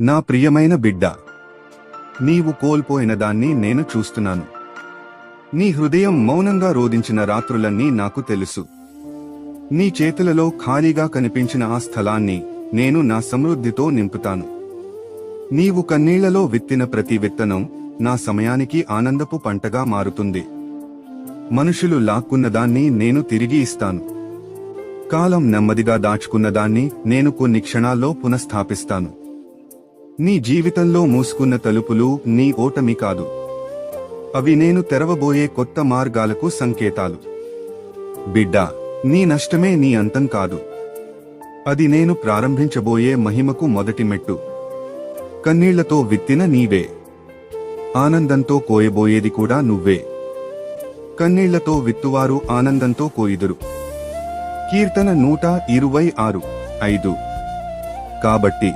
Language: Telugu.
నా ప్రియమైన బిడ్డ, నీవు కోల్పోయిన దాన్ని నేను చూస్తున్నాను. నీ హృదయం మౌనంగా రోదించిన రాత్రులన్నీ నాకు తెలుసు. నీ చేతులలో ఖాళీగా కనిపించిన ఆ స్థలాన్ని నేను నా సమృద్ధితో నింపుతాను. నీవు కన్నీళ్లలో విత్తిన ప్రతి విత్తనం నా సమయానికి ఆనందపు పంటగా మారుతుంది. మనుషులు లాక్కున్నదాన్ని నేను తిరిగి ఇస్తాను. కాలం నెమ్మదిగా దాచుకున్నదాన్ని నేను కొన్ని క్షణాల్లో పునఃస్థాపిస్తాను. నీ జీవితంలో మూసుకున్న తలుపులు నీ ఓటమి కాదు, అవి నేను తెరవబోయే కొత్త మార్గాలకు సంకేతాలు. బిడ్డా, నీ నష్టమే నీ అంతం కాదు, అది నేను ప్రారంభించబోయే మహిమకు మొదటి మెట్టు. కన్నీళ్లతో విత్తిన నీవే, ఆనందంతో కోయబోయేది కూడా నువ్వే. కన్నీళ్లతో విత్తువారు ఆనందంతో కోయిదురు. కీర్తన 126:5. కాబట్టి